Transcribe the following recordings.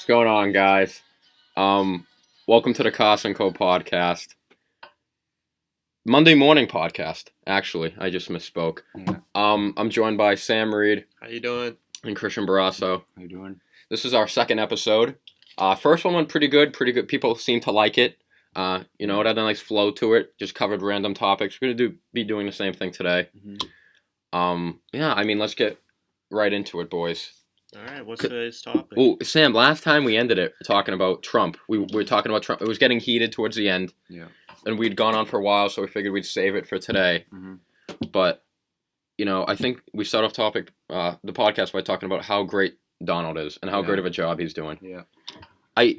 What's going on, guys? Welcome to the KAS&CO podcast. Monday morning podcast, actually. I just misspoke. Yeah. I'm joined by Sam Reed. How you doing? And Christian Barrasso. How you doing? This is our second episode. First one went pretty good. People seem to like it. It had a nice flow to it. Just covered random topics. We're going to be doing the same thing today. Mm-hmm. Let's get right into it, boys. All right, what's today's topic? Oh, Sam, last time we ended it talking about Trump. We were talking about Trump. It was getting heated towards the end. Yeah. And we'd gone on for a while, so we figured we'd save it for today. Mm-hmm. But, I think we start off the podcast by talking about how great Donald is and how great of a job he's doing. Yeah. I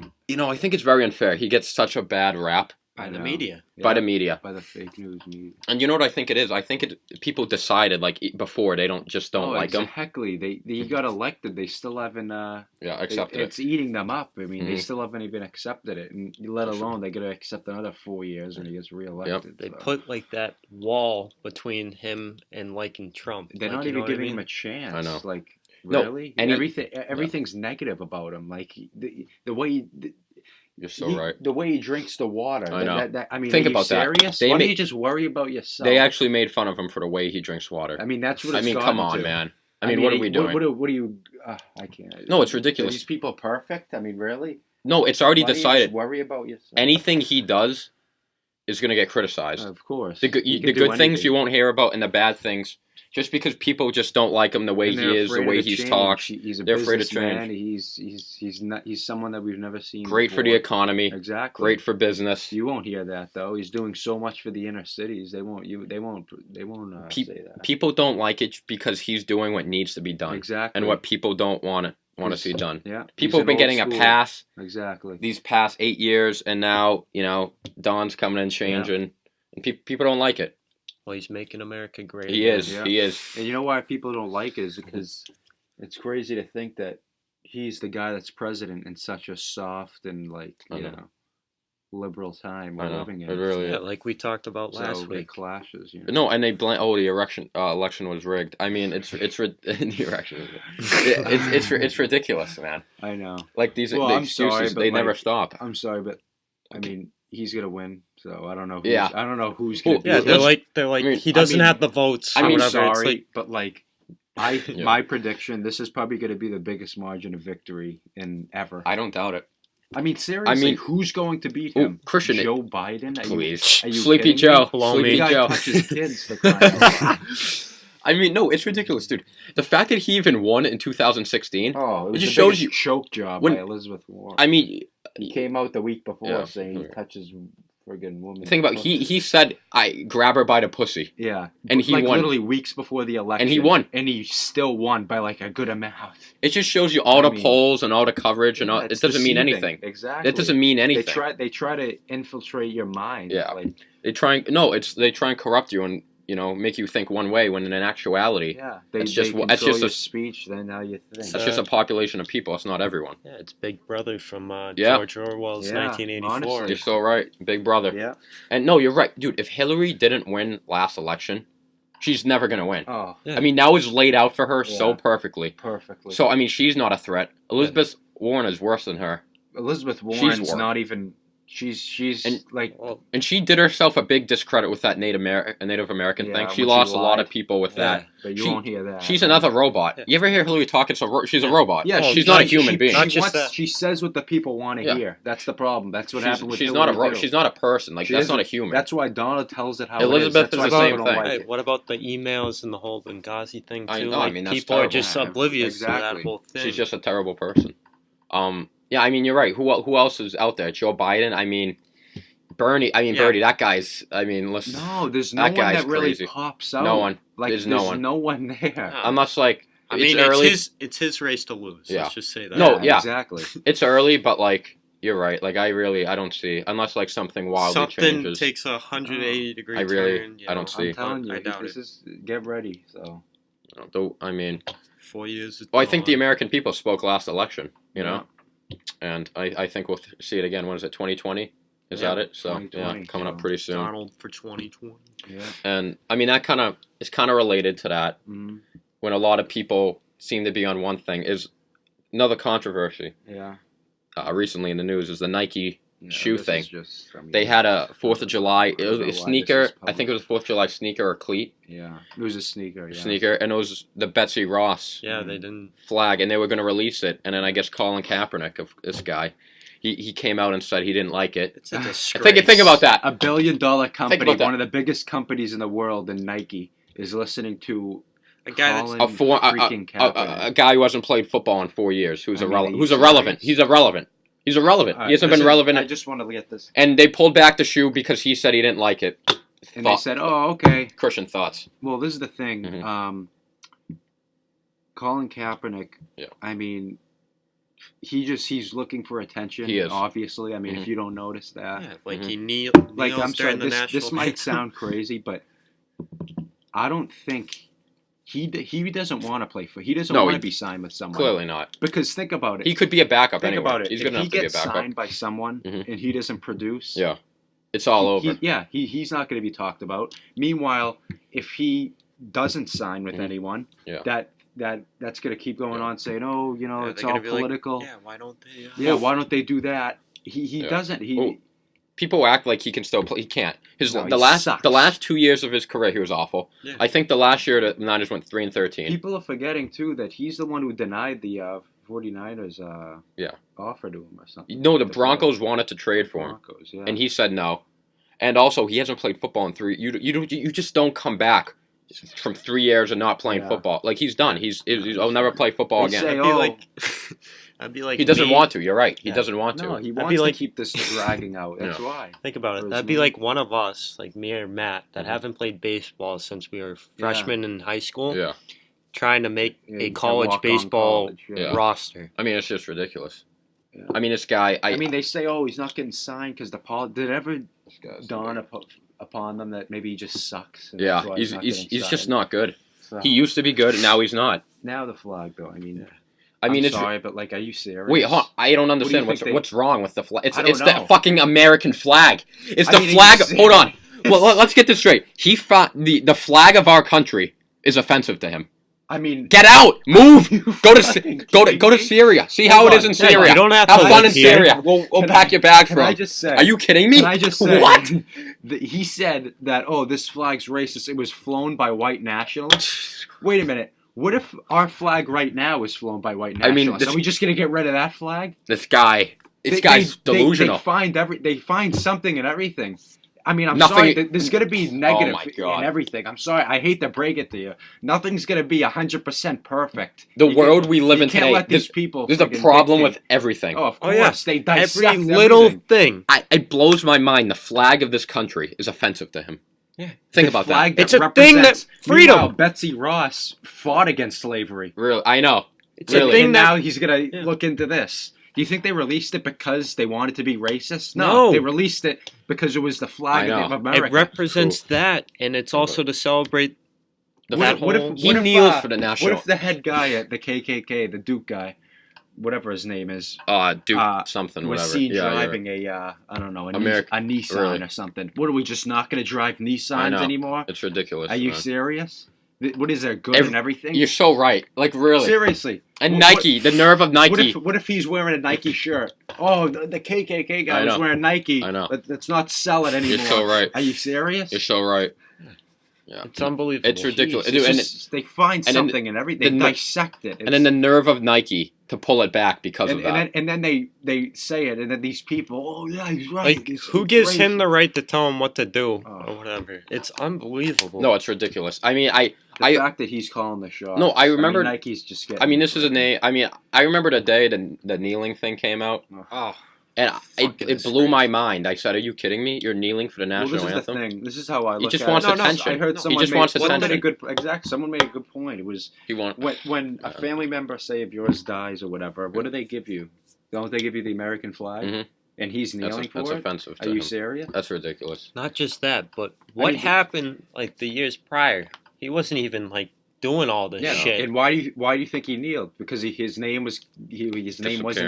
think it's very unfair. He gets such a bad rap By the media. by the media. By the fake news media. And you know what I think it is? I think people decided before they don't like him. Exactly. They got elected. They still haven't. Accepted It's eating them up. I mean, they Mhm. still haven't even accepted it, and let alone they got to accept another 4 years when he gets reelected. They so. put that wall between him and liking Trump. They're not even giving him a chance. I know. No, really? and everything's negative about him. Like the way. You're so right. The way he drinks the water. I know. Think about that. Serious? They Why don't made- you just worry about yourself? They actually made fun of him for the way he drinks water. I mean, that's what it's come gotten on, to. man. What are we doing? What do you? I can't. No, it's Are ridiculous. these people perfect? I mean, really? No, it's already Why don't you decided. just worry about yourself. Anything he does is going to get criticized. Of course. The good things you won't hear about, and the bad things, just because people just don't like him the way And he they're is, the afraid way of he change. talks. He's a They're afraid of businessman. change. He's someone that we've never seen. Great for the before. economy. Exactly. Great for business. You won't hear that though. He's doing so much for the inner cities. They won't say that. People don't like it because he's doing what needs to be done, Exactly. and what people don't want to see done. Yeah. People have been getting a pass Exactly. these past 8 years, and now Don's coming in changing, and people don't like it. Well, he's making America great. He is. Yeah. He is. And you know why people don't like it is because it's crazy to think that he's the guy that's president in such a soft and I know. liberal time I we're know. living in. It really Yeah, is. like we talked about last It week. clashes. No, and they blame. Oh, the election was rigged. I mean, the election. It's ridiculous, man. I know. Like these Well, the I'm excuses, sorry, but they never like- stop. I'm sorry, but I mean, he's gonna win. So I don't know. Yeah. I don't know who's gonna. Well, do Yeah, it. they're like I mean- he doesn't I mean- have the votes. I or mean, whatever. sorry, It's like, but like, Yeah. my prediction. This is probably gonna be the biggest margin of victory in ever. I don't doubt it. I mean, seriously, mean- who's going to beat Oh, him? Christian, Joe Biden? Please, Are you Sleepy kidding Joe, me? Blow Sleepy me. The guy Joe. touches kids for crying out loud. I mean, no, it's ridiculous, dude. The fact that he even won in 2016. Oh, it was just the shows biggest you- choke job when- by Elizabeth Warren. I mean, He came out the week before Yeah. saying he touches friggin' women. think about he said I grab her by the pussy, Yeah, and he like won. literally weeks before the election, And he won. and he still won by like a good amount. It just shows you all I the mean, polls and all the coverage and all. Yeah, It it's doesn't mean deceiving. anything. Exactly. It doesn't mean They anything. try to infiltrate your mind. Yeah. Like, They try and corrupt you and make you think one way when in actuality yeah. That's They just control that's just your a- speech. Then how you think. that's just a population of people. It's not everyone. yeah, it's Big Brother from Yeah. George Orwell's Yeah, 1984. honestly. You're so right, Big Brother. Yeah. And no, you're right, dude. If Hillary didn't win last election, she's never gonna win. Oh, Yeah. I mean, now it's laid out for her so Yeah. perfectly. perfectly. So I mean, she's not a threat. Elizabeth Warren is worse than her, Elizabeth Warren's Warren. not even. She's And- like. Well, and she did herself a big discredit with that Native American Yeah, thing. She when she lost a lot lied. of people with Yeah. that. But you She- won't hear that. She's another robot. Yeah. You ever hear Hillary talk? She's a Yeah. robot. Yeah, Well, she's not a she- human being. Not just that. She says what the people want to Yeah. hear. That's the problem. That's what happened with she's Hillary not too. she's not a person. Like She that's isn't. not a human. That's why Donald tells it how Elizabeth it is. That's is why the people same don't thing. like hey, it. what about the emails and the whole Benghazi thing too? I know, I Like, mean, that's people are terrible. just Yeah, oblivious to exactly. that whole thing. She's just a terrible person. Yeah, I mean, you're right. Who else is out there? Joe Biden. I mean, Bernie. I mean, Yeah. Bernie. That guy's. I mean, listen. No, there's no That one guy's that really crazy. pops out. No one. Like There's there's no one. there. No. Unless like I it's mean, early. it's his race to lose. Yeah. Let's just say that. No, yeah. exactly. It's early, but like you're right. Like I don't see unless like something wildly Something changes. takes a 180-degree I really- turn. I don't see. I'm telling I you, doubt this it. is get ready. So Though I mean, 4 years. is well, I think the gone. American people spoke last election. And I think we'll see it again. When is it? 2020? Is Yeah, that it? So 2020, coming up so pretty soon. Donald for 2020. yeah. And I mean that kind of is kind of related to that. Mm, When a lot of people seem to be on one thing is another controversy. yeah. recently in the news is the Nike shoe this thing. is just, I mean, They had a 4th of July. It I don't was know a why this sneaker. is I think it was a 4th of July sneaker or cleat Yeah, it was a sneaker. Yeah. sneaker, and it was the Betsy Ross Yeah, they didn't. flag, and they were going to release it. And then I guess Colin Kaepernick, of this guy, he came out and said he didn't like it. It's a disgrace. Think about that. $1 billion company, about that. one of the biggest companies in the world, and Nike is listening to A guy that's Colin freaking a Kaepernick. guy who hasn't played football in 4 years, who's I mean, irrelevant. are you Who's irrelevant? serious? He's irrelevant. He's irrelevant. All He hasn't right, been relevant. I just want to get this. And they pulled back the shoe because he said he didn't like it. And they said, "Oh, okay." Christian thoughts. Well, this is the thing. Mhm. Colin Kaepernick. Yeah. I mean, he's looking for attention. He is. Obviously. I mean, if you don't notice that, Yeah, like Mhm. he like kneels I'm sorry, during the national. this might sound crazy, but I don't think he doesn't want to play for. He doesn't No, want he- to be signed with someone. Clearly not. Because think about it. He could be a backup Think anyway. about it. He's If good he enough to be a gets backup. signed by someone Mhm. and he doesn't produce, Yeah. It's all over. he's not going to be talked about. Meanwhile, if he doesn't sign with Mhm. anyone, Yeah. that's going to keep going Yeah. on saying, oh, you know, Yeah, it's they're all gonna be like, political. yeah, why don't they? Yeah, why don't they do that? He Yeah. doesn't. He Oh, People act like he can still play. He can't. No, he The sucks. last 2 years of his career, he was awful. Yeah. I think the last year the Niners went 3-13. people are forgetting too that he's the one who denied the 49ers Yeah. offer to him or something. No, the Broncos wanted to trade for him, Broncos, yeah. and he said no. And also, he hasn't played football in 3. You just don't come back from 3 years of not playing Yeah. football. Like he's done. He'll never play football They again. say, I'd be oh, like, I'd be like, He doesn't me- want to. You're right. He Yeah. doesn't want to. no, he That'd wants be to like- keep this dragging out. That's why. Think about Or it. his That'd be money. like one of us, like me or Matt, that Mhm. haven't played baseball since we were freshmen in high school, Yeah. trying to make Yeah, a you can college walk on baseball college, Yeah. roster. I mean, it's just ridiculous. Yeah. I mean, this guy. I mean, they say, oh, he's not getting signed because did it ever this guy's- dawn upon them that maybe he just sucks? And Yeah, that's why he's not he's, getting he's just signed? not good. So, He used to be good, and now he's not. now the flag, though. I mean, I mean, I'm it's sorry, but like, are you serious? wait, hold on. I don't understand think they- what's wrong with the flag. It's I don't it's the know. fucking American flag. It's I the mean, are you flag. Hold serious? on. Well, let's get this straight. He fought the flag of our country is offensive to him. I mean, Get out! Move! You Go to fucking go to kidding go to me? Syria. See Hold how it on. is in Hold on. Syria. You don't have Have to fun in live here. Syria. We'll Can pack I- your bags can for I him. just say? Are you kidding me? Can I just say? What? that he said that, oh, this flag's racist. It was flown by white nationalists. Wait a minute. What if our flag right now is flown by white I mean, nationalists? this- Are we just gonna get rid of that flag? This guy. This They- guy's they- delusional. They find something in everything. I mean, I'm Nothing- sorry. There's gonna be negative my God. in everything. I'm sorry. I hate to break it to you. Nothing's gonna be 100% perfect. The You world can't- we live you in can't today. let these people. There's a friggin' problem dictate. with everything. Oh, of Oh, course. yeah. They dissect Every little everything. thing. It blows my mind. The flag of this country is offensive to him. Yeah. Think The about flag that. It's a that thing that- represents- freedom. Meanwhile, Betsy Ross fought against slavery. Really, I know. It's Really? a thing And that now he's gonna Yeah. look into this. Do you think they released it because they wanted to be racist? No. They released it because it was the flag I of know. America. it represents that, and it's also to celebrate The that fact- whole. He kneels for the What national. if the head guy at the KKK, the Duke guy, whatever his name is, Duke uh, something, was whatever. seen Yeah, you're right. driving I don't know, a Nissan Really? or something? What, are we just not going to drive I Nissans know. anymore? It's ridiculous. Are you man. serious? What is there good Every- in everything? You're so right. Like really. Seriously. And What- Nike, the nerve of Nike. What if he's wearing a Nike shirt? Oh, the KKK I guy was know. wearing Nike. I know. Let's not sell it anymore. You're so right. Are you serious? You're so right. Yeah. It's unbelievable. It's ridiculous. Jeez, Dude, it's and just- they find and then something in everything. They the- dissect it. and then the nerve of Nike to pull it back because of that. and then they say it, and then these people, oh yeah, he's right. Like, He's who gives racist. him the right to tell him what to do Oh. or whatever? It's unbelievable. No, it's ridiculous. I mean, The fact that he's calling the shots. No, I remember- Nike's just getting. I mean, this is a name. I mean, I remember the day the kneeling thing came out, Oh, and Fucking it blew my mind. I said, "Are you kidding me? You're kneeling for the Well, national this is anthem?" the thing. This is how I look just at wants it. attention. I heard He someone just made, wants someone made a attention. good. Someone made a good point. It was He want when a family member, say, of yours dies or whatever. What do they give you? Don't they give you the American flag? Mhm. And he's kneeling that's for it. offensive Are to you him. serious? That's ridiculous. not just that, but what mean, happened like the years prior? He wasn't even like doing all this shit. And why do you think he kneeled? Because his name wasn't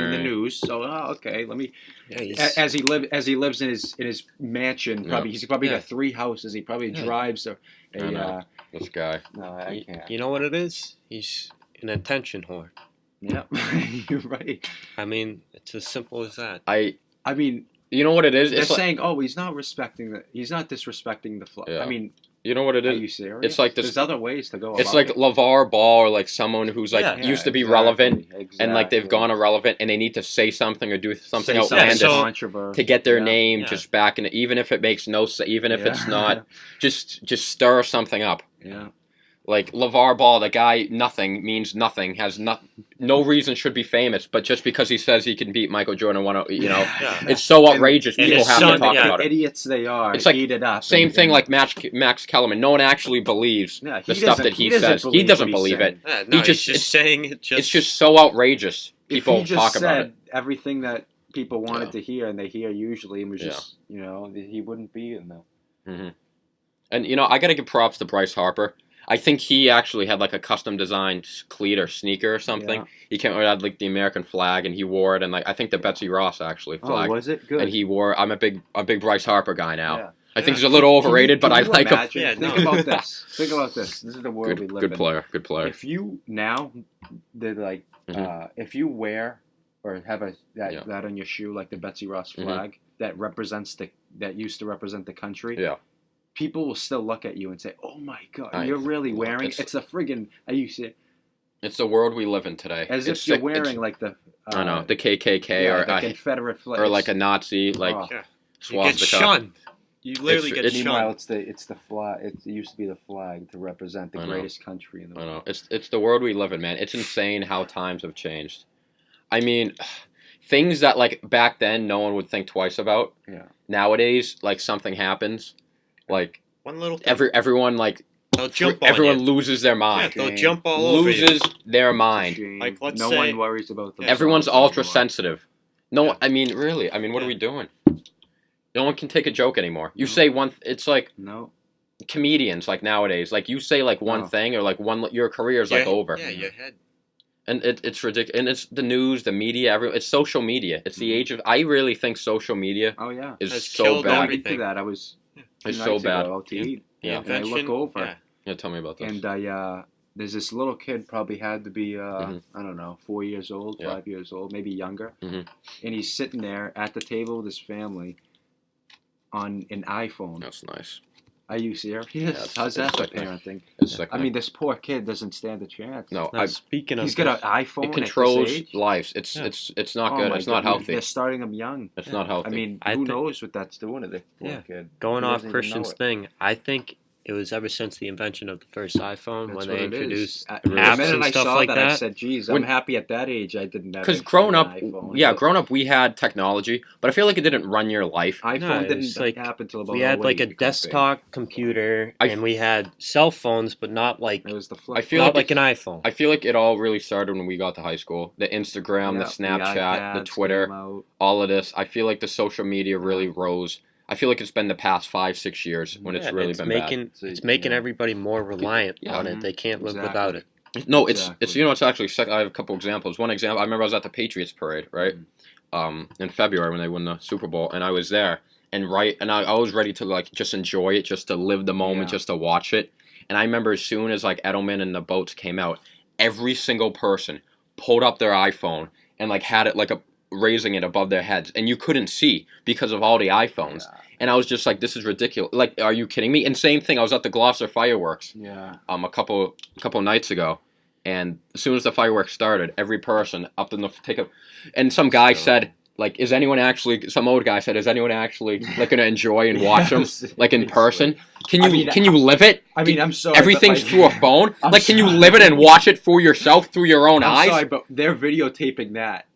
in the news. So okay, let me. Yeah, he's- As he lives in his mansion, Yeah. probably he's probably Yeah. got 3 houses. He probably Yeah. drives a I know. This guy. no, I can't. you know what it is? He's an attention whore. Yeah, you're right. I mean, it's as simple as that. I mean, You know what it is? they're It's like, saying, "Oh, he's not disrespecting the flag." Yeah. I mean, you know what it are is? you serious? It's like this. There's other ways to go. It's about like it. LeVar Ball or like someone who's like Yeah. used to be exactly, relevant and like they've exactly. gone irrelevant and they need to say something or do something Say something outlandish so- controversial. to get their Yeah. name Yeah. just back in, even if it makes no sense, even if it's Yeah. not, just stir something up. Yeah. Like LeVar Ball, the guy, nothing means nothing, has no reason should be famous, but just because he says he can beat Michael Jordan, you know, Yeah. it's so outrageous. and People his have son- to talk yeah. about it. Idiots they are. It's like eat it up. Same and- thing and- like Max Kellerman. No one actually believes Yeah, the stuff that he says. He doesn't believe it. Yeah, no, just- he's just saying it. It's just so outrageous. People if he just talk said about it. everything that people wanted Yeah. to hear, and they hear usually, and was Yeah. just he wouldn't be in them. Hmm. And I got to give props to Bryce Harper. I think he actually had like a custom designed cleat or sneaker or something. Yeah. He came out had like the American flag and he wore it, and like I think the Betsy Ross actually flag. Oh, was it good? And he wore. I'm a big Bryce Harper guy now. Yeah. I think Yeah. he's a little overrated, but I Can you like him. imagine? Yeah, Think no. about this. Think about this. This is the world we live Good in. player. Good player. If you now, they're like, Mhm. if you wear or have that Yeah. that on your shoe, like the Betsy Ross Mhm. flag that used to represent the country, Yeah. people will still look at you and say, "Oh my God, I- you're really well, wearing it's- it's a friggin'." I used to It's the world we live in today. as It's if you're sick. wearing like the I know the KKK yeah, or the Confederate flag or like a Nazi like Oh. You get swastika. shunned. You literally get Meanwhile, shunned. it's the flag. It used to be the flag to represent the I know. greatest country in the I world. know. It's the world we live in, man. It's insane how times have changed. I mean, things that like back then no one would think twice about. Yeah. Nowadays, like something happens, like One little thing. everyone like They'll jump on everyone you. loses their Yeah, mind, they'll Shame. jump all over you. loses their It's a mind. shame. Like, let's no say- one worries about them. Everyone's ultra sensitive. No, Yeah. I mean really. I mean, what are Yeah. we doing? No one can take a joke anymore. You No. say one. It's like No. comedians like nowadays. Like you say like one Oh. thing or like one. Your career's like Yeah, over. Yeah, your head. And it's ridiculous. And it's the news, the media, it's social media. It's the Mhm. age of. I really think social media Oh yeah. is Has so killed bad. everything. Into that, I was. It's two so nights ago bad. out to eat, Yeah. and I look over, Yeah. Yeah, tell me about this. and there's this little kid, probably had to be Mhm. I don't know, 4 years old, Yeah. 5 years old, maybe younger, Mhm. and he's sitting there at the table with his family on an iPhone. That's nice. Are you serious? it's- How's it's that for sickening. parenting? It's I sickening. mean, this poor kid doesn't stand a chance. No, Now, speaking of He's got an this, iPhone. it at controls this age? lives. It's Yeah. it's not Oh good. my It's not God, healthy. They're starting him young. It's Yeah. not healthy. I mean, I who think- knows what that's doing to the poor Yeah. kid? going He off doesn't even Christian's know it. thing, I think it was ever since the invention of the first iPhone That's when what they it is. introduced The apps minute and I stuff saw like that, that. I said, "Geez, When- I'm happy at that age I didn't have." Because an growing up, iPhone. yeah, But growing up, we had technology, but I feel like it didn't run your life. iPhone No, didn't it's like happen until about we had 08 like a it got big. desktop computer I- and we had cell phones, but not like It was the flip. I feel not like like an iPhone. I feel like it all really started when we got to high school. The Instagram, Yeah, the Snapchat, the iPads Twitter, came out. all of this. I feel like the social media really rose. I feel like it's been the past 5-6 years when it's Yeah, really been making So, it's making yeah. everybody more reliant Yeah. on it. They can't live Exactly. without it. bad. No, it's Exactly. it's actually sick. I have a couple examples. One example, I remember I was at the Patriots parade, right? In February when they won the Super Bowl, and I was there, and I was ready to like just enjoy it, just to live the moment, Yeah. just to watch it. And I remember as soon as like Edelman and the boats came out, every single person pulled up their iPhone and like had it like raising it above their heads, and you couldn't see because of all the iPhones. Yeah. And I was just like, this is ridiculous. Like, are you kidding me? And same thing, I was at the Gloucester fireworks Yeah. a couple nights ago, and as soon as the fireworks started, every person up in the and some guy said, like, some old guy said, is anyone actually like gonna enjoy and watch them like in person? Can you I mean, live it? I mean, I'm sorry. Everything's but, through a phone. I'm Like, can you sorry. live it and watch it for yourself through your own I'm eyes? sorry, but they're videotaping that.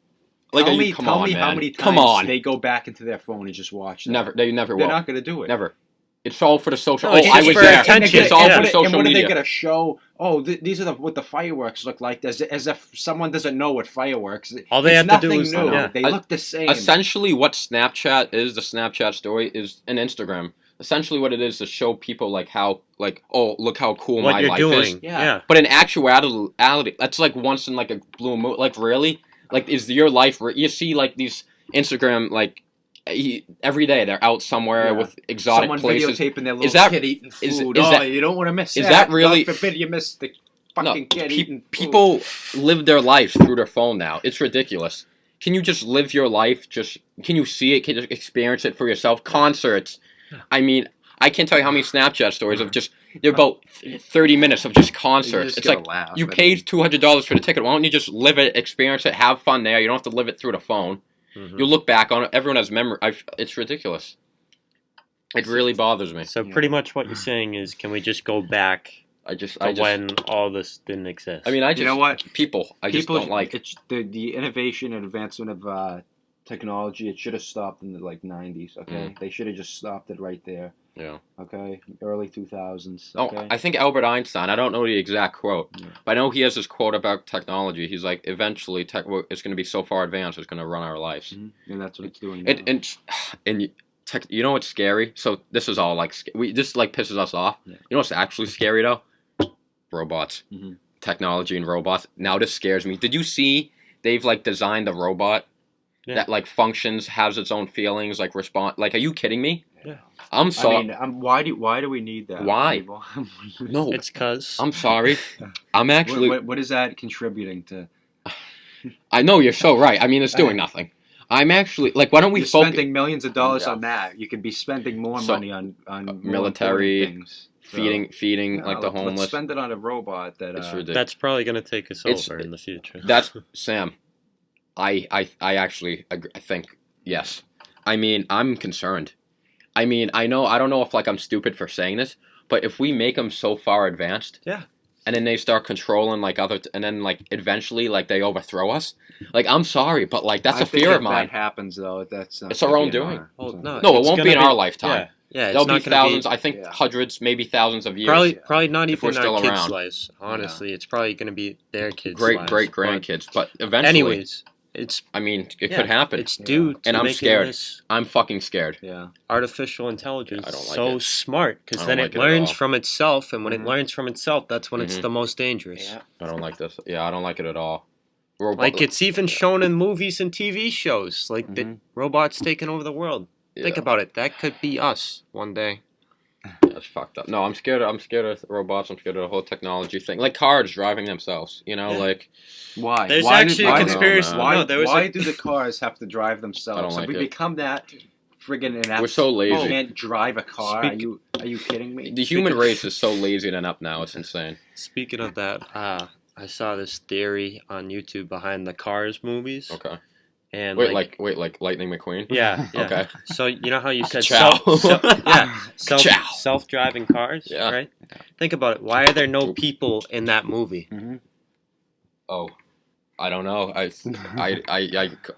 Like, tell are you- me, come tell on, me man. how many times Come on. they go back into their phone and just watch that. Never. They never They're will. not going to do it. Never. It's all for the social. No, it's I just was for there. attention. It's all Yeah. for the social and what are they media. going to show? Oh, these are what the fireworks look like. As if someone doesn't know what fireworks. All they It's have to do nothing is- new. yeah. They look the same. Essentially, what Snapchat is, the Snapchat story, is an Instagram. Essentially, what it is to show people like how, like, oh, look how cool What my you're life doing. is. Yeah. But in actuality, that's like once in like a blue moon. Like, really? Like, is your life? You see, like these Instagram, like every day they're out somewhere Yeah. with exotic Someone places. videotaping their little Is that- kid eating is- food. is Oh, that- you don't want to miss is that. that really- God forbid you miss the fucking kid eating food. People live their lives through their phone now. It's ridiculous. Can you just live your life? Can you see it? Can you experience it for yourself? Concerts. I mean, I can't tell you how many Snapchat stories of just they're about 30 minutes of just concerts. It's like you paid $200 for the ticket. Why don't you just live it, experience it, have fun there? You don't have to live it through the phone. You look back on it. Everyone has memory. It's ridiculous. It really bothers me. So pretty much what you're saying is, can we just go back when all this didn't exist? I mean, you know what? People don't like it's the innovation and advancement of technology. It should have stopped in the 90s. Okay, they should have just stopped it right there. Yeah. Okay. Early 2000s. Okay? Oh, I think Albert Einstein. I don't know the exact quote, but I know he has this quote about technology. He's like, eventually, it's going to be so far advanced, it's going to run our lives. And that's what it's doing now. And you know what's scary? So this is all this pisses us off. Yeah. You know what's actually scary though? Robots, technology, and robots. Now this scares me. Did you see they've designed a robot that functions, has its own feelings, respond? Are you kidding me? Yeah. I'm sorry. I mean, why do we need that? Why? No, it's because I'm sorry. I'm actually. What is that contributing to? I know you're so right. I mean, it's doing nothing. I'm actually why don't we focus? Spending millions of dollars on that. You could be spending more money on military things. Feeding the homeless. Let's spend it on a robot that's probably going to take us over in the future. That's Sam. I actually agree, I think yes. I mean, I'm concerned. I mean, I don't know if I'm stupid for saying this, but if we make them so far advanced, and then they start controlling and then eventually they overthrow us. I'm sorry, but that's a fear of mine. If that happens though, it's our own doing. No, it won't be in our lifetime. Yeah, there'll be thousands. I think hundreds, maybe thousands of years. Probably not even still our kids' around. lives. Honestly, it's probably going to be their kids' great lives. Great grandkids. But eventually, anyways, I mean, it could happen. It's due to and I'm scared. This I'm fucking scared. Yeah. Artificial intelligence I don't like so it. smart because then it at learns all. from itself, and when it learns from itself, that's when it's the most dangerous. Yeah. I don't like this. Yeah, I don't like it at all. It's even shown in movies and TV shows, the robots taking over the world. Yeah. Think about it. That could be us one day. That's fucked up. No, I'm scared. I'm scared of robots. I'm scared of the whole technology thing. Cars driving themselves. Why? There's why actually a conspiracy. Why do the cars have to drive themselves? Have we become that friggin' inept? We're so lazy. You can't drive a car. Are you kidding me? The human race is so lazy and inept now. It's insane. Speaking of that, I saw this theory on YouTube behind the Cars movies. Okay. And wait, Lightning McQueen? Yeah. Okay. So you know how you said self-driving cars, right? Think about it. Why are there no people in that movie? Oh, I don't know. I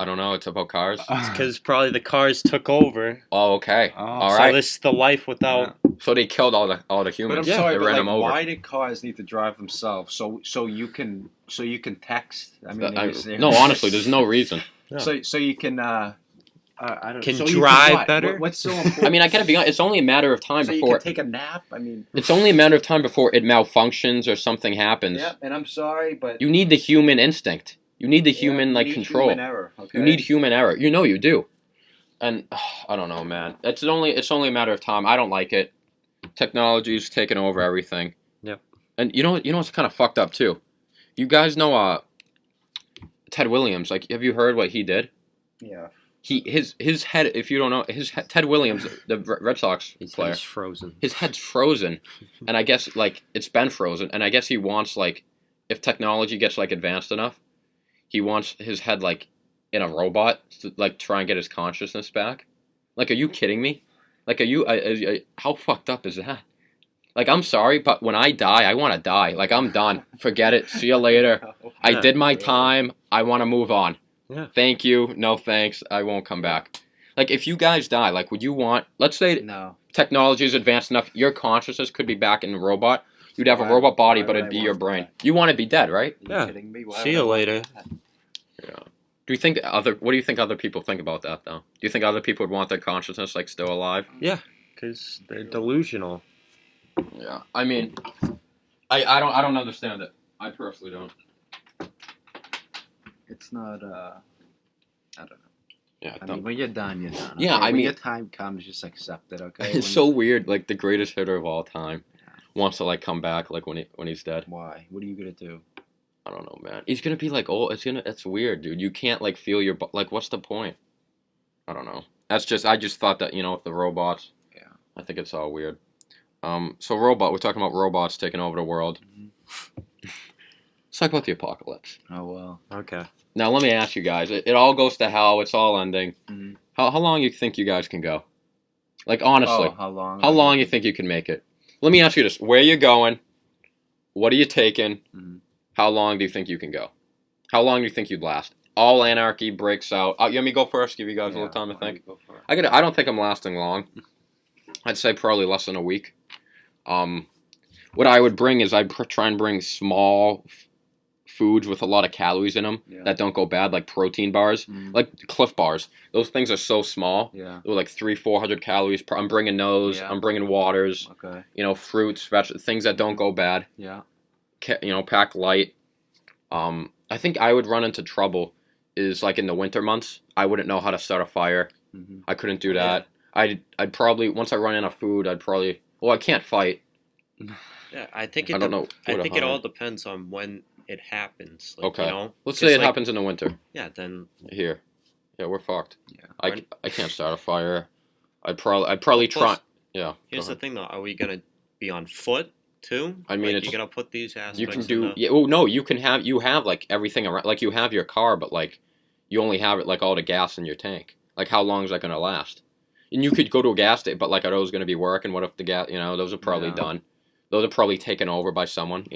don't know. It's about cars. It's because probably the cars took over. Oh, okay. All right. So this is the life without. So they killed all the humans. But I'm sorry, they ran them over. Why did cars need to drive themselves? So you can text. I mean, no, honestly, there's no reason. No. So you can. I don't can so drive better. What's so important? I mean, I gotta be honest. It's only a matter of time before you can take a nap. I mean, it's only a matter of time before it malfunctions or something happens. Yeah, and I'm sorry, but you need the human instinct. You need the human control. Human error, okay? You need human error. You do. And I don't know, man. It's only a matter of time. I don't like it. Technology's taking over everything. Yep. And you know what's kind of fucked up too? You guys know Ted Williams. Have you heard what he did? Yeah. His head. If you don't know, Ted Williams, the Red Sox player. His head's frozen. His head's frozen, and I guess it's been frozen, and I guess he wants if technology gets advanced enough, he wants his head in a robot to try and get his consciousness back. Are you kidding me? Are you? How fucked up is that? I'm sorry, but when I die, I want to die. I'm done. Forget it. See you later. I did my time. I want to move on. Yeah. Thank you. No thanks. I won't come back. If you guys die, would you want... Let's say technology is advanced enough, your consciousness could be back in the robot. You'd have a robot body, but it'd be your brain. You want to be dead, right? Yeah. Are you kidding me? See you later. Yeah. What do you think other people think about that, though? Do you think other people would want their consciousness, still alive? Yeah, because they're delusional. Yeah. I mean, I don't understand it. I personally don't. It's not, I don't know. Yeah, I mean, when you're done, you're done. Okay? Yeah, when your time comes, just accept it, okay? It's so weird, the greatest hitter of all time. wants to like come back like when he's dead. Why? What are you gonna do? I don't know, man. He's gonna be like old. It's weird, dude. You can't like feel your like. What's the point? I don't know. I just thought that with the robots. Yeah. I think it's all weird. So we're talking about robots taking over the world. Let's talk about the apocalypse. Oh well. Okay. Now let me ask you guys. It all goes to hell. It's all ending. Mhm. How long you think you guys can go? Like honestly, Oh, how long? how long you think you can make it? Let me ask you this: where you going? What are you taking? Mhm. How long do you think you can go? How long do you think you'd last? All anarchy breaks out. You want me to go first? Give you guys a little time to why don't think. you go for it? I don't think I'm lasting long. I'd say probably less than a week. What I would bring is I'd try and bring small foods with a lot of calories in them Yeah. that don't go bad, like protein bars, Mhm. like Cliff Bars. Those things are so small. Yeah. They're like 300-400 calories. I'm bringing those. Yeah. I'm bringing waters. Okay. Fruits, things that don't go bad. Yeah. Pack light. I think I would run into trouble is like in the winter months. I wouldn't know how to start a fire. Mm-hmm. I couldn't do that. I'd probably once I run out of food, I can't fight. Yeah, I think I don't know. I think it hard. all depends on when it happens. Like, Okay. You know, Let's 'cause, say it like, happens in the winter. Yeah, then Here. Yeah, we're fucked. Yeah. I can't start a fire. I'd probably try. Plus, Yeah. here's go the thing, though. Are we gonna be on foot too? I mean, like, it's- you gotta put these aspects. You can in do. the- Yeah. Well, no, you have like everything around. Like you have your car, but like you only have it like all the gas in your tank. Like how long is that gonna last? And you could go to a gas station, but like are those gonna be working? What if the gas? Those are probably Yeah. done. Those are probably taken over by someone.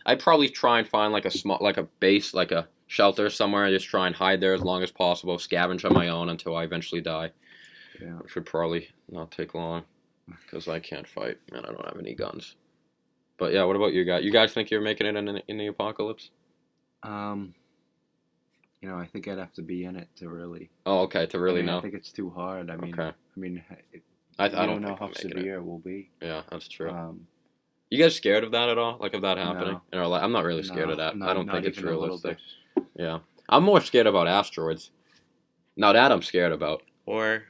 I'd probably try and find like a base, like a shelter somewhere, and just try and hide there as long as possible. Scavenge on my own until I eventually die. Yeah. Which would probably not take long, because I can't fight and I don't have any guns. But yeah, what about you guys? You guys think you're making it in the apocalypse? I think I'd have to be in it to really. Oh, okay. To really know. I think it's too hard. I mean, Okay. I I don't know think how I'm making it. severe it will be. Yeah, that's true. Um, You guys scared of that at all? Like of that happening? No. Or I'm not really scared no, of that. not- I don't not think it's even a little realistic. bit. Yeah, I'm more scared about asteroids. Now that I'm scared about. Or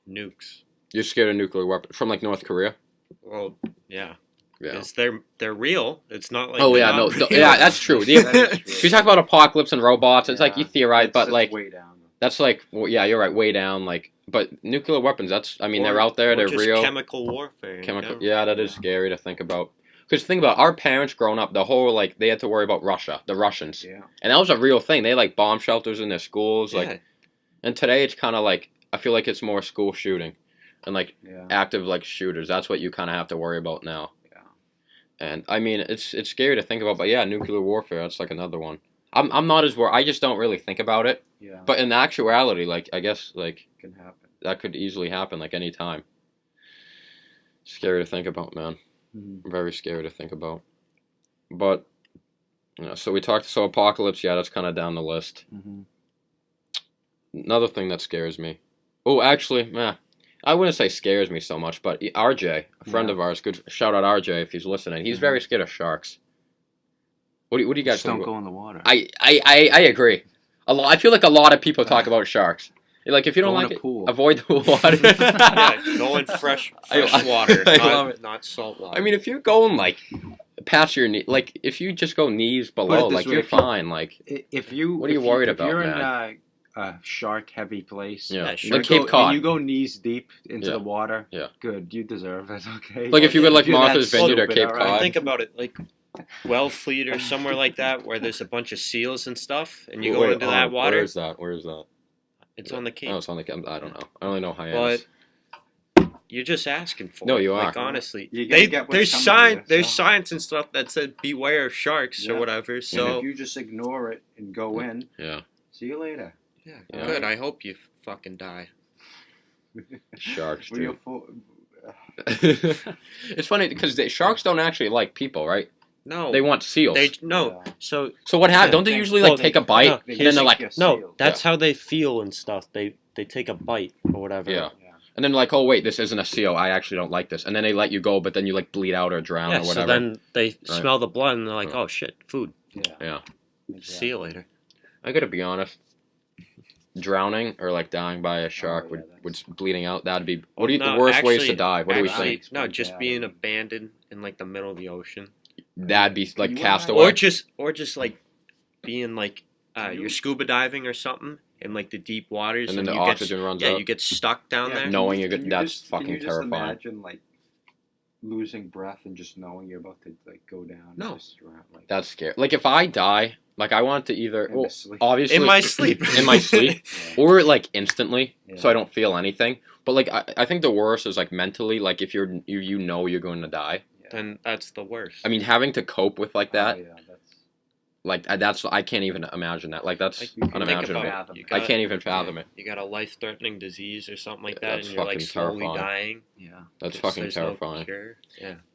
nukes. You're scared of nuclear weapons from like North Korea? Well, yeah. Yeah. Because they're real. It's not like. Oh they're yeah, not no, real. yeah, that's true. That is true. If you talk about apocalypse and robots, it's like you Yeah, theorize, but it's like way down. that's like yeah, you're right, way down. Like, but nuclear weapons, they're Or- out there, or they're just real. chemical warfare. Chemical, You know? yeah, that is scary to think about. Because think about our parents growing up, the whole like they had to worry about Russia, the Russians, Yeah. and that was a real thing. They like bomb shelters in their schools, Yeah. like, and today it's kind of like I feel like it's more school shooting, and like Yeah. active like shooters. That's what you kind of have to worry about now. Yeah. And I mean, it's scary to think about, but yeah, nuclear warfare. That's like another one. I'm not as worried. I just don't really think about it. Yeah. But in actuality, like I guess like it can happen. that could easily happen like any time. Scary to think about, man. Mhm. Very scary to think about. But so apocalypse. Yeah, that's kind of down the list. Mhm. Another thing that scares me. Oh, actually, I wouldn't say scares me so much, but RJ, a friend Yeah. of ours, good shout out RJ if he's listening. He's Mhm. very scared of sharks. What do you guys Just think? don't go in the water. I agree. I feel like a lot of people talk about sharks. Like if you don't Go in like a it, pool. avoid the water. Yeah, go in fresh water, I love it. not salt water. I mean, if you're going like past your knee, like if you just go knees below, this like way, you're if you- fine. Like If you What are you if worried if about, you're man? in a shark heavy place, yeah, Yeah, like sure. Cape and Cod. you go knees deep into Yeah. the water, Yeah. good, you deserve it. Okay. Like if you go like If you're that Martha's Vineyard or stupid, Cape alright. Cod. Think about it, like Wellfleet or somewhere like that, where there's a bunch of seals and stuff, and you go Wait, into that water. Where is that? Where is that? It's on the Cape. Oh, it's on the Cape. I don't know. I only know hyenas. But you're just asking for No, it. you are. Like honestly, You gotta get what's coming to you, there's so. science and stuff that said beware of sharks or Yeah. whatever. And So if you just ignore it and go in, Yeah, see you later. yeah, Yeah. good. I hope you fucking die. sharks, When you're dude. It's funny because sharks don't actually like people, right? No, They want seals. they no. Yeah. So So what happens? Yeah, Don't they they- usually well, like take a bite no, They and then they're think like, you're no, sealed. that's how they feel and stuff. They take a bite or whatever. yeah, Yeah. and then like, oh wait, this isn't a seal. I actually don't like this, and then they let you go, but then you like bleed out or drown Yeah, or so whatever. then they smell the blood and they're like, Yeah. "Oh shit, food. Yeah. Yeah, See you later." I gotta be honest. Drowning or like dying by a shark yeah, would bleeding out. That'd be Well, the no, worst ways to actually- die. What do we Actually, think? no, just being abandoned in like the middle of the ocean, That'd be like You Castaway. or just like being like you're scuba diving or something in like the deep waters, and then the you oxygen runs get out. you get stuck down there. Knowing you're Can good, you that's just- fucking Can you just terrifying. imagine like losing breath and just knowing you're about to like go down? No. and just drown, like, That's scary. Like if I die, like I want to either in well, the sleep. obviously In my sleep. in my sleep, Yeah. or like instantly, so Yeah. I don't feel anything. But like I think the worst is like mentally, like if you know you're going to die. Yeah. Then that's the worst. I mean, having to cope with like that, Oh, yeah, that's like that's I can't even imagine that. Like that's Like, you can think unimaginable. about- You I got- can't even fathom it. You got a life-threatening disease or something like Yeah, that, that's and you're like fucking slowly terrifying. dying. yeah. That's 'cause fucking there's no terrifying. cure.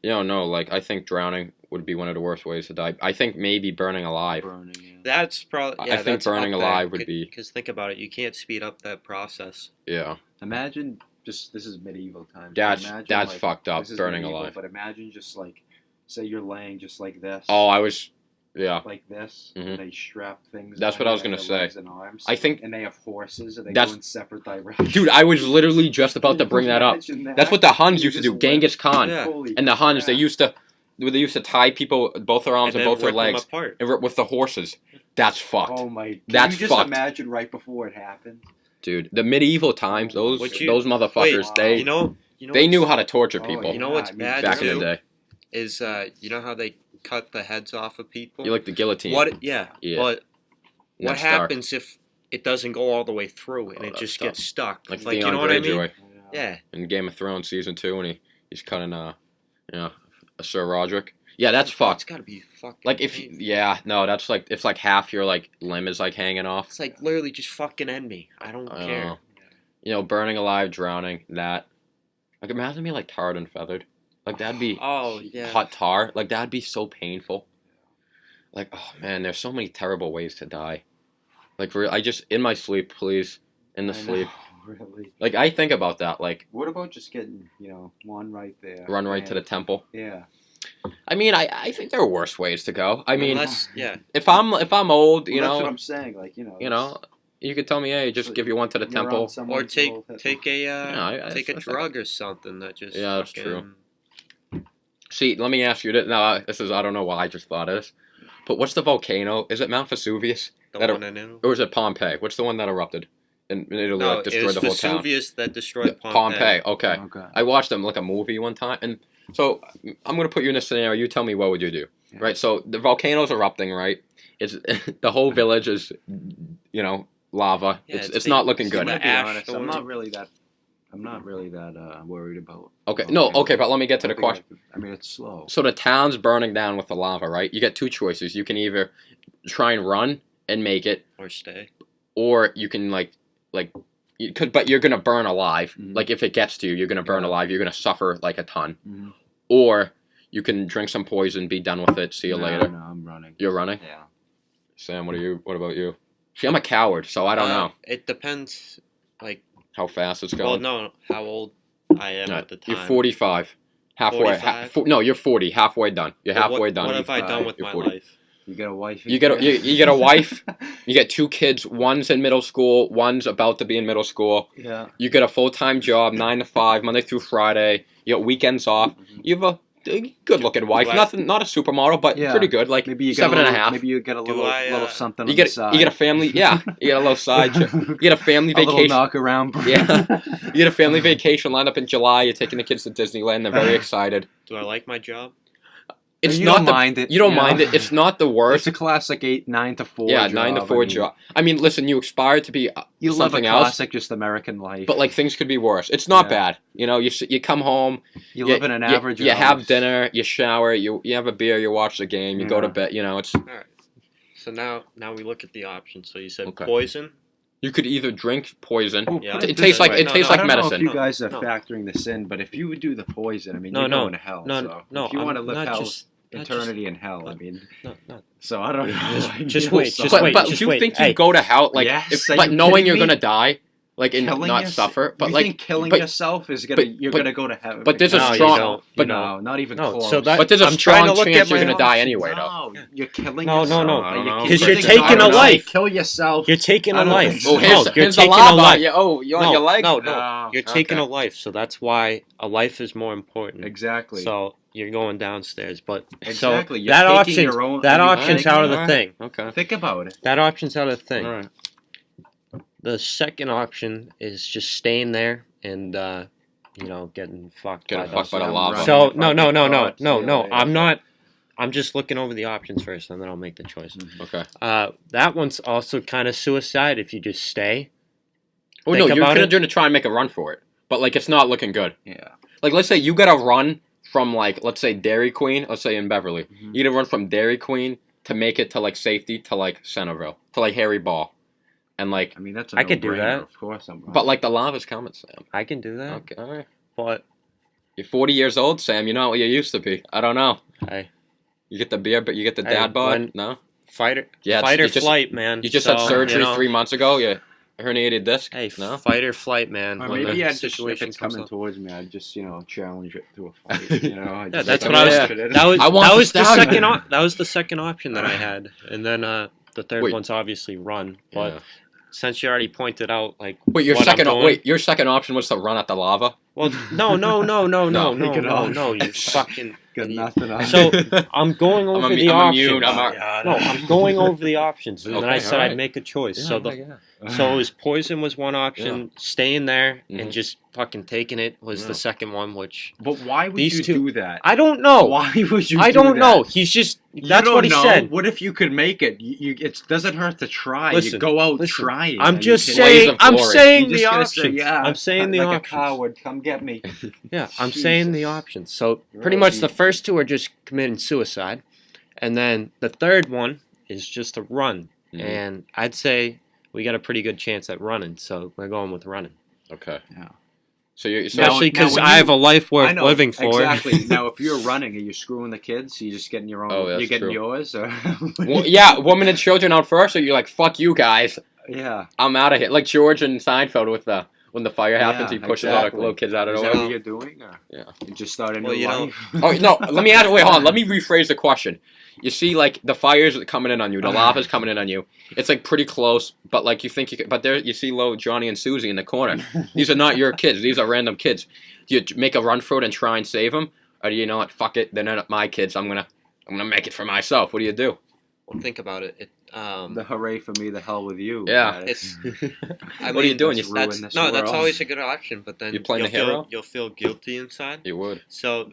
Yeah. No, like I think drowning would be one of the worst ways to die. I think maybe burning alive. Burning. Yeah. That's probably. I Yeah, think that's burning up there. alive would be- Because think about it, you can't speed up that process. Yeah, Imagine just this is medieval times. that's Imagine, that's like, fucked up. this is Burning medieval, alive. But imagine just like, say you're laying just like this. Oh, I was. Yeah, Like this. Mhm. And they strap things. That's on what I you was on gonna your say. legs and arms. I think, And they have horses, and they That's- go in separate directions. dude, I was literally just about to bring that up. Imagine that. That's what the Huns You used to just do. Genghis Khan Yeah. Holy and the Huns. They crap. used to tie people both their arms and, and then both their rip them legs apart. and rip with the horses. That's fucked, Oh my! Can That's you just fucked. imagine right before it happened? dude. The medieval times, those Would you- those motherfuckers, Wait, they You know. they knew what's- how to torture Oh, people You know what's I mean, bad back in too? the day. Is you know how they cut the heads off of people? You like the guillotine. What? Yeah. Yeah. But what That's dark. happens if it doesn't go all the way through and Oh, it that's just tough. gets stuck? Like you Theon know what I mean? Greyjoy Yeah. in Game of Thrones season 2, and he's cutting Sir Roderick. Yeah, that's It's fucked. gotta be fucking. Like if painful. that's like it's like half your like limb is like hanging off. It's like literally just fucking end me. I don't I care. know. You know, burning alive, drowning, that. Like imagine me like tarred and feathered. Like that'd be Oh yeah. hot tar. Like that'd be so painful. Like oh man, there's so many terrible ways to die. Like I just in my sleep, please, in the I know, sleep. Really. Like I think about that. Like What about just getting one right there? run right to the and- temple. Yeah. I mean, I think there are worse ways to go. I mean, Unless, yeah. if I'm old, Well, you that's what know, I'm saying. Like you could tell me, hey, just give you one to the temple. Or take a I take a think- drug or something that just Yeah, that's fucking- true. See, let me ask you this. Now, this is I don't know why I just thought of this, but what's the volcano? Is it Mount Vesuvius The That one in Italy. or is it Pompeii? What's the one that erupted in Italy, No, like it destroyed was the whole town? Vesuvius that destroyed Pompeii. Okay. Okay. I watched them like a movie one time, and so I'm gonna put you in a scenario. You tell me what would you do, Yeah. right? So the volcano's erupting, right? It's the whole village is, lava. Yeah, it's not looking it's good. the To be ash honest, storm. I'm not really that worried about. Okay, no, okay, but let me get to the question. I mean, it's slow. So the town's burning down with the lava, right? You get two choices. You can either try and run and make it, Or stay. or you can you could, but you're gonna burn alive. Mhm. Like if it gets to you, you're gonna burn Yeah. alive. You're gonna suffer like a ton. Mhm. Or you can drink some poison, be done with it. See you No, later. No, I'm running. You're running. Yeah. Sam, what about you? See, I'm a coward, so I don't know It depends. Like, how fast it's well, going. no, how old I am at the time. You're 45. Halfway. 45? No, you're 40. Halfway done. You're But halfway what, done. What have I done with You're my 40. life? You get a wife. You get a wife. You get two kids. One's in middle school. One's about to be in middle school. Yeah. You get a full-time job, 9 to 5, Monday through Friday. You get weekends off. Mhm. You have a good-looking wife. Do I- Not a supermodel, but Yeah. pretty good. Like Maybe you get 7.5. Maybe you get a Do little I, little something. You on get the side. you get a family. Yeah, you get a little side. You get a family a little vacation. knock around. Yeah. You get a family vacation lined up in July. You're taking the kids to Disneyland. They're very excited. Do I like my job? It's you not don't the mind it. you don't know? mind it. It's not the worst. It's a classic 9 to 4. Yeah, job. 9 to 4 job. I mean, listen, you aspire to be You live something a else, classic, just American life. but like things could be worse. It's not Yeah. bad. You come home, you live in an average. You house. have dinner, you shower, you have a beer, you watch the game, you go to Yeah. bed. It's All right. So now we look at the options. So you said Okay. poison. you could either drink poison. Well, Yeah. put It it tastes this like way. it tastes I like don't know medicine. if you guys are No. factoring this in, but if you would do the poison, I mean, No, you're no. going to hell. No, so no. if you want to live not hell, just, not just- eternity in hell, I mean, no. so I don't know. Just You know, wait, so- just But wait, but just do you wait. think Hey. you go to hell like Yes, if, are but you knowing kidding you're me? gonna die? like and Killing not yourself? suffer, but you like think killing but- yourself is but- you're but- gonna go to heaven? but there's a No, you strong, don't. but no, not even No, close. so that- but there's a I'm trying to strong look chance at you're my gonna die options. anyway, though. No, you're killing No, yourself. no. I don't know. Because you're Think taking God a knows. life. Kill yourself. You're taking I a don't life. think so. Oh, No, here's you're the taking a lava. life. Yeah, oh, you want your leg? No. No. You're taking Okay. a life, so that's why a life is more important. Exactly. So you're going downstairs, but Exactly. so You're that taking option, your own- that you're option's taking- out of the Alright. thing. Okay. Think about it. That option's out of the thing. All right. The second option is just staying there and getting fucked Getting by fucked the by the I'm lava. running So if I no, get caught, see you later. I'm not. I'm just looking over the options first, and then I'll make the choice. Okay. That one's also kind of suicide if you just stay. Oh Think no, you're about gonna it. do to try and make a run for it, but like it's not looking good. Yeah. Like let's say you gotta run from like let's say Dairy Queen, let's say in Beverly, Mhm. you gotta run from Dairy Queen to make it to like safety to like Centerville to like Harry Ball, and like I mean, that's. I could do that. Of course, I'm. but like the lava's coming, Sam. I can do that, Okay, all right. but You're 40 years old, Sam. You're not what you used to be. I don't know. I You get the beer, but you get the Hey, dad bod. when- No. fight Yeah, or you just- flight, man. You just So, had surgery you know, 3 months ago. You herniated disc. Hey, No. fight or flight, man. Or when maybe the I'd just, if situation it's comes coming up. towards me, I'd just, challenge it to a fight. Yeah, Just that's like what I was. Yeah. That was I want that the was the stallion. second. That was the second option that I had, and then the third Wait. one's obviously run. But Yeah. since you already pointed out, like, Wait, your what I'm second. doing- Wait, your second option was to run at the lava. well, no, Take it off. you fucking. Got idiot. nothing on. So I'm going over I'm the I'm options. immune. No, I'm going over the options, and then I Okay, said alright. I'd make a choice. Yeah, so so it was poison was one option, staying there Mhm. and just fucking taking it was Yeah. the second one, which But why would These you two- do that? I don't know. Why would you? I do don't that? know. He's just You that's don't what he know. said. What if you could make it? It doesn't hurt to try. Listen, you go out listen. trying. I'm Are you just kidding? Blaze saying. of I'm glory. saying You're the just gonna say, options. yeah, I'm saying the like options. a coward. Come get me. Yeah, I'm saying the Jesus. options. So pretty Really? much the first two are just committing suicide, and then the third one is just a run. Mhm. And I'd say we got a pretty good chance at running, so we're going with running. Okay. Yeah. So you're. So Now- Especially because when I you- have a life worth I know, living for. exactly. Now, if you're running, are you screwing the kids? Are you just getting your own? Oh, that's you're getting true. yours, or Well, yeah, women and children out first, or you're like, fuck you guys, yeah. I'm out of here. Like George and Seinfeld with the when the fire happens, Yeah, he pushes all the exactly. little kids out of Is the that way. what you're doing? Or Yeah. You just start a new Well, you know- life. Oh no, let me ask. Wait, hold on. Let me rephrase the question. You see, like the fires coming in on you, the lava's coming in on you. It's like pretty close, but like you think you could. But there, you see, little Johnny and Susie in the corner. These are not your kids. These are random kids. Do you make a run for it and try and save them, or do you know what? Fuck it. They're not my kids. I'm gonna make it for myself. What do you do? Well, think about it. The hooray for me, the hell with you. Yeah. It's. What are you doing? let's You, ruin That's this no, that's world. always a good option. But then You playing you'll the hero? You'll feel guilty inside. you would. So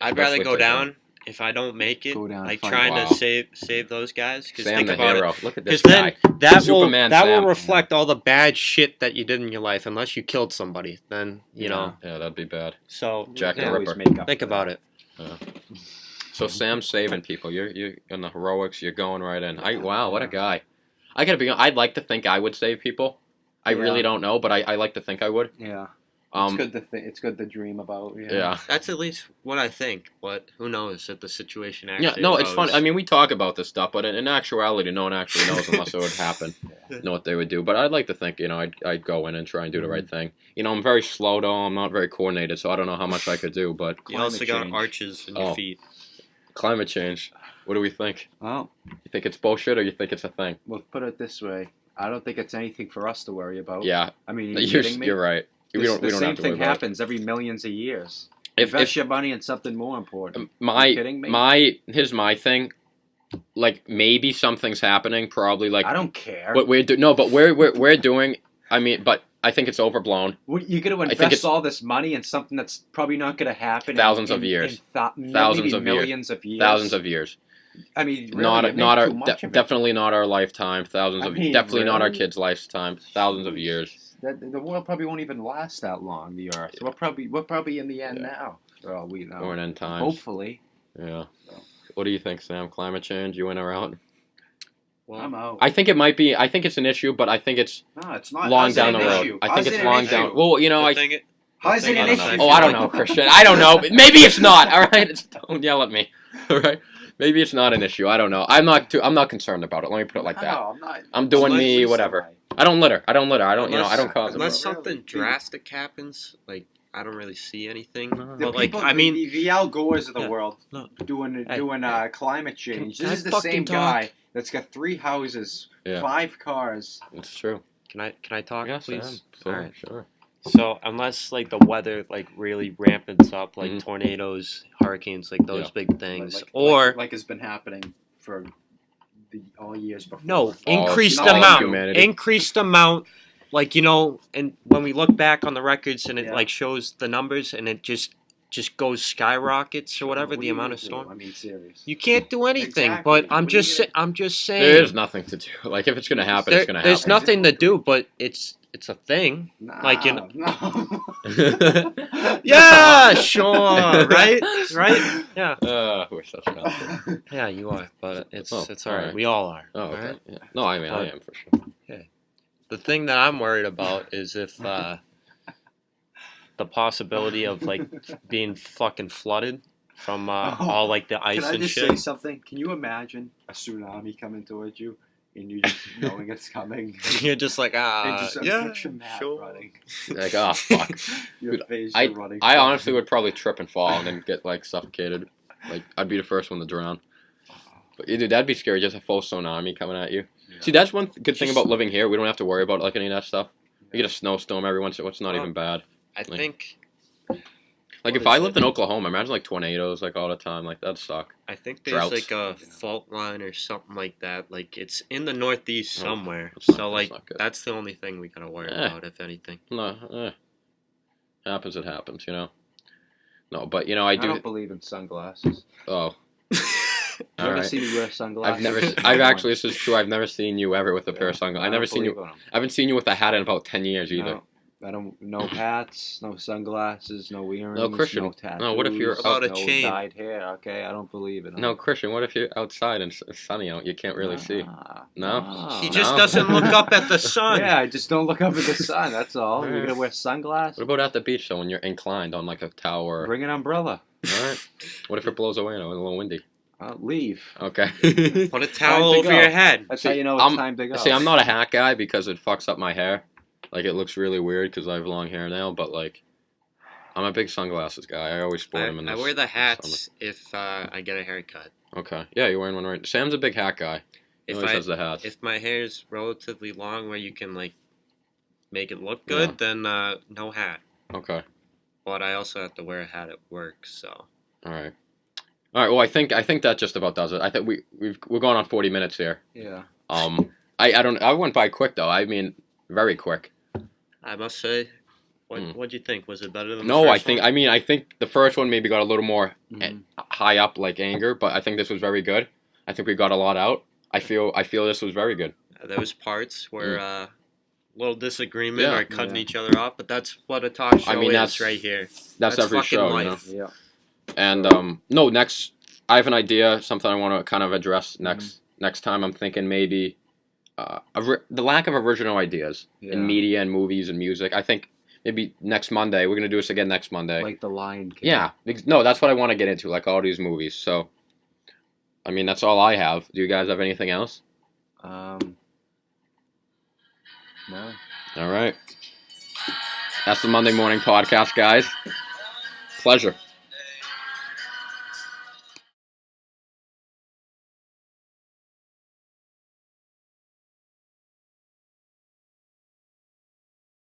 I'd Especially rather go if they down if I don't make it. Go down, Like fight. trying Wow. to save those guys. Because Sam think the about hero. it. Look at this Because then guy. that Superman will Sam. reflect all the bad shit that you did in your life, unless you killed somebody. Then you know. Yeah, that'd be bad. So Jack the yeah, Ripper. think about it. So Sam's saving people. You're in the heroics. You're going right in. Wow, what a guy. I gotta be. I'd like to think I would save people. I Yeah. really don't know, but I like to think I would. Yeah. Um, it's good to it's good to dream about. yeah. That's at least what I think. But who knows if the situation Yeah, actually. no, it's arose. fun. I mean, we talk about this stuff, but in actuality, no one actually knows unless it would happen. Know what they would do. But I'd like to think, I'd go in and try and do the right thing. I'm very slow though. I'm not very coordinated, so I don't know how much I could do. But You also Climate got change. arches in Oh. your feet. climate change. What do we think? Well, You think it's bullshit, or you think it's a thing? we'll put it this way. I don't think it's anything for us to worry about. Yeah, I mean, are you kidding me? you're right. We This- don't the same have to worry thing about it. happens every millions of years. If Invest your money in something more important. my kidding me? here's my thing, like maybe something's happening. Probably like I don't care. what we're doing. No, but we're doing. I mean, but I think it's overblown. You're going to think invest it's- all this money in something that's probably not going to happen Thousands in, of years. thousands Maybe of millions of years. Thousands of years. I mean, really, Not you make our too much of it. definitely not our lifetime. Thousands I of mean, definitely not our really? kids' lifetime. Thousands of years. The world probably won't even last that long. The Earth. We're probably in the end Yeah. now. For all we know. We're in end times. Hopefully, Yeah. What do you think, Sam? Climate change? You in or out? Well, I'm out. I think it might be. I think it's an issue, but I think it's No, it's not. long How's it down an the road. issue? I How's think it it's an long issue? down. Well, the I thing it- How's it I an don't issue? know. Oh, I don't know, Christian. I don't know. Maybe it's not. All right, don't yell at me. All right, maybe it's not an issue. I don't know. I'm not concerned about it. Let me put it like that. No, I'm not. I'm doing Let's me, listen, whatever. right? I don't litter. I don't cause it. Unless Really? something drastic happens, like I don't really see anything. No. The But like people, I mean, the Al Gores of the Yeah. world No. doing Hey. climate change. Can This I is the fucking same talk? guy that's got 3 houses, Yeah. 5 cars. It's true. can I talk, Yes, please? Sure, All right. sure. So unless like the weather like really rampants up, like Mhm. tornadoes, hurricanes, like those Yeah. big things, Like, or like has been happening for all years before. no, All increased all of amount, humanity. increased amount. Like and when we look back on the records and it Yeah. like shows the numbers and it just goes skyrockets or whatever What are the you amount gonna of do? storm. I mean, serious. You can't do anything. Exactly. But What are you I'm just saying. There is nothing to do. Like if it's gonna happen, it's gonna There's happen. nothing to do, but it's a thing. Nah, Like, you no. Yeah, sure, right, yeah, We're such assholes. yeah. You are, but it's Oh, all right. alright. We all are. Oh, all okay. right? Yeah. No, I mean I But- am for sure. The thing that I'm worried about is if the possibility of like being fucking flooded from all like the ice Can I and just shit. say something? Can you imagine a tsunami coming towards you and you just knowing it's coming? You're just like and just yeah, picture Matt sure. running. Like oh fuck. Your Dude, face I you're running. I from. honestly would probably trip and fall and then get like suffocated. Like I'd be the first one to drown. But yeah, dude, that'd be scary. Just a full tsunami coming at you. Yeah. See, that's one good thing Just- about living here. We don't have to worry about like any of that stuff. We get a snowstorm every once in a while. It's not Well, even bad. I Like- think Like What if is I it? lived in Oklahoma, imagine like tornadoes like all the time. Like that'd suck. there's Droughts. like a fault line or something like that. Like it's in the Northeast Oh, somewhere. that's not- So that's like not good. that's the only thing we gotta worry Eh. about, if anything. No, happens. It happens. You know. No, but you know I I do. don't believe in sunglasses. Oh, You all ever right. see me wear sunglasses? I've actually. This is true. I've never seen you ever with a pair of sunglasses. I've I never don't seen you. believe in 'em. I haven't seen you with a hat in about 10 years either. No, I don't. No hats, no sunglasses, no earrings, Christian. no tattoos. No, what if you're About a no chain? dyed hair? Okay, I don't believe in 'em. No, Christian. What if you're outside and it's sunny out? You can't really see. Nah, No? nah. He No. just doesn't look up at the sun. Yeah, I just don't look up at the sun. That's all. You're gonna wear What sunglasses. about at the beach though when you're inclined on like a tower? Bring an umbrella. All right. What if it blows away and it's a little windy? Leave. Okay. Put a Time towel to over go. your head. That's See, how you know it's I'm- time to go. See, I'm not a hat guy because it fucks up my hair. Like it looks really weird because I have long hair now. But like, I'm a big sunglasses guy. I always sport them in I this. wear the hats if I get a haircut. Okay. Yeah, you're wearing one right. Sam's a big hat guy. He If always I has the hats. if my hair's relatively long where you can like make it look good, Yeah. then no hat. Okay. But I also have to wear a hat at work, so All right. All right. Well, I think that just about does it. I think we're going on 40 minutes here. Yeah. I went by quick though. I mean, very quick. I must say, Hmm. what'd you think? Was it better than the No, first one? I think the first one maybe got a little more Mhm. high up, like anger, but I think this was very good. I think we got a lot out. I feel this was very good. There was parts where little disagreement Yeah. or cutting Yeah. each other off, but that's what a talk show mean, is that's- right here. That's every fucking show, life. you know. Yeah. And no, next I have an idea, something I want to kind of address next time. I'm thinking maybe the lack of original ideas Yeah. in media and movies and music. I think maybe next Monday we're gonna do this again next Monday. Like the Lion King. Yeah, no, that's what I want to get into, like all these movies. So, I mean, that's all I have. Do you guys have anything else? No. All right. That's the Monday Morning Podcast, guys. Pleasure.